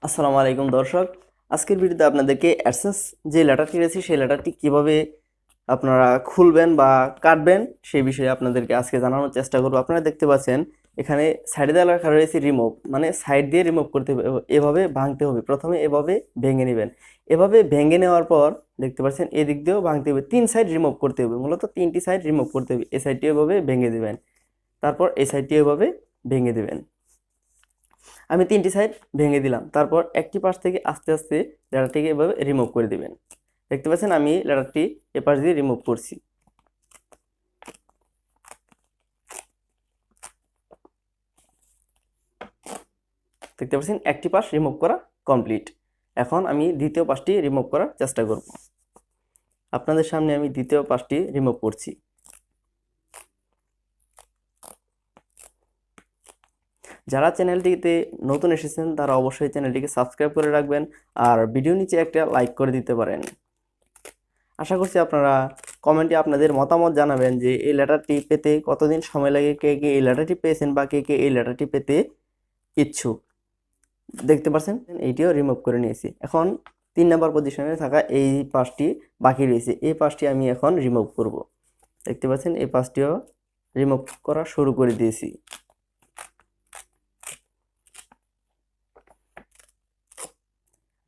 আসসালামু আলাইকুম দর্শক, আজকের ভিডিওতে আপনাদেরকে অ্যাডসেন্স যে লেটারটি রয়েছে সেই লেটারটি কিভাবে আপনারা খুলবেন বা কাটবেন সেই বিষয়ে আপনাদেরকে আজকে জানানোর চেষ্টা করব। আপনারা দেখতে পাচ্ছেন এখানে সাইডে দেওয়া লেখা রয়েছে রিমুভ, মানে সাইড দিয়ে রিমুভ করতে হবে, এভাবে ভাঙতে হবে। প্রথমে এভাবে ভেঙে নেবেন। এভাবে ভেঙে নেওয়ার পর দেখতে পাচ্ছেন এদিক দিয়েও ভাঙতে হবে, 3 সাইড রিমুভ করতে হবে, মূলত 3টি সাইড রিমুভ করতে হবে। এই সাইডটি এভাবে ভেঙে দেবেন, তারপর এই সাইডটি এভাবে ভেঙে দেবেন। আমি 3টি সাইড ভেঙে দিলাম, তারপর একটি পাশ থেকে আস্তে আস্তে লেটারটিকে এভাবে রিমুভ করে দিবেন। দেখতে পাচ্ছেন আমি লেটারটি এপাশ দিয়ে রিমুভ করছি। দেখতে পাচ্ছেন একটি পাশ রিমুভ করা কমপ্লিট। এখন আমি দ্বিতীয় পাশটি রিমুভ করার চেষ্টা করব। আপনাদের সামনে আমি দ্বিতীয় পাশটি রিমুভ করছি। যারা চ্যানেলটিতে নতুন এসেছেন তারা অবশ্যই চ্যানেলটিকে সাবস্ক্রাইব করে রাখবেন, আর ভিডিও নিচে একটা লাইক করে দিতে পারেন। আশা করছি আপনারা কমেন্টে আপনাদের মতামত জানাবেন যে এই লেটারটি পেতে কতদিন সময় লাগে, কে কে এই লেটারটি পেয়েছেন বা কে কে এই লেটারটি পেতে ইচ্ছুক। দেখতে পাচ্ছেন এইটিও রিমুভ করে নিয়েছি। এখন 3 নম্বর পজিশনে থাকা এই পাশটি বাকি রয়েছে, এই পাশটি আমি এখন রিমুভ করব। দেখতে পাচ্ছেন এই পাশটিও রিমুভ করা শুরু করে দিয়েছি।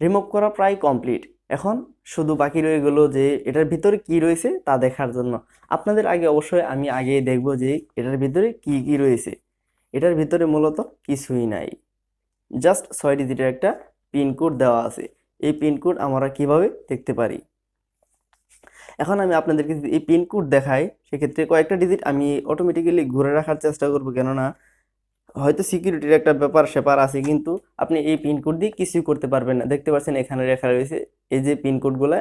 রিমুভ করা প্রায় কমপ্লিট। এখন শুধু বাকি রয়ে গেল যে এটার ভিতরে কি রয়েছে তা দেখার জন্য। আপনাদের আগে অবশ্যই আমি আগে দেখব যে এটার ভিতরে কি কি রয়েছে। এটার ভিতরে মূলত কিছুই নাই, জাস্ট 6 ডিজিটের একটা পিনকোড দেওয়া আছে। এই পিনকোড আমরা কিভাবে দেখতে পারি? এখন আমি আপনাদেরকে যদি এই পিনকোড দেখাই, সেক্ষেত্রে কয়েকটা ডিজিট আমি অটোমেটিক্যালি ঘুরে রাখার চেষ্টা করব, কেননা হয়তো সিকিউরিটির একটা ব্যাপার স্যাপার আছে, কিন্তু আপনি এই পিনকোড দিয়ে কিছুই করতে পারবেন না। দেখতে পাচ্ছেন এখানে লেখা রয়েছে এই যে পিনকোডগুলা,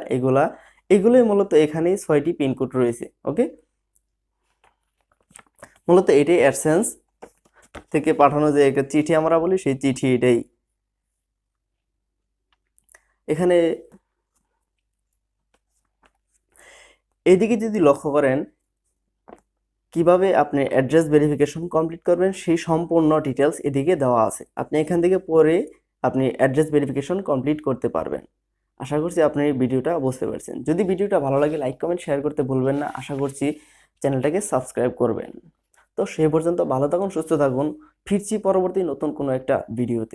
এগুলোই মূলত এখানে 6টি পিনকোড রয়েছে। ওকে, মূলত এটাই অ্যাডসেন্স থেকে পাঠানো যে একটা চিঠি আমরা বলি, সেই চিঠি এটাই। এখানে এইদিকে যদি লক্ষ্য করেন কিভাবে আপনি অ্যাড্রেস ভেরিফিকেশন কমপ্লিট করবেন সেই সম্পূর্ণ ডিটেলস এদিকে দেওয়া আছে। আপনি এখান থেকে পড়ে আপনি অ্যাড্রেস ভেরিফিকেশন কমপ্লিট করতে পারবেন। আশা করছি আপনি এই ভিডিওটা বুঝতে পারছেন। যদি ভিডিওটা ভালো লাগে লাইক কমেন্ট শেয়ার করতে ভুলবেন না। আশা করছি চ্যানেলটাকে সাবস্ক্রাইব করবেন। তো সেই পর্যন্ত ভালো থাকুন, সুস্থ থাকুন। ফিরছি পরবর্তী নতুন কোনো একটা ভিডিওতে।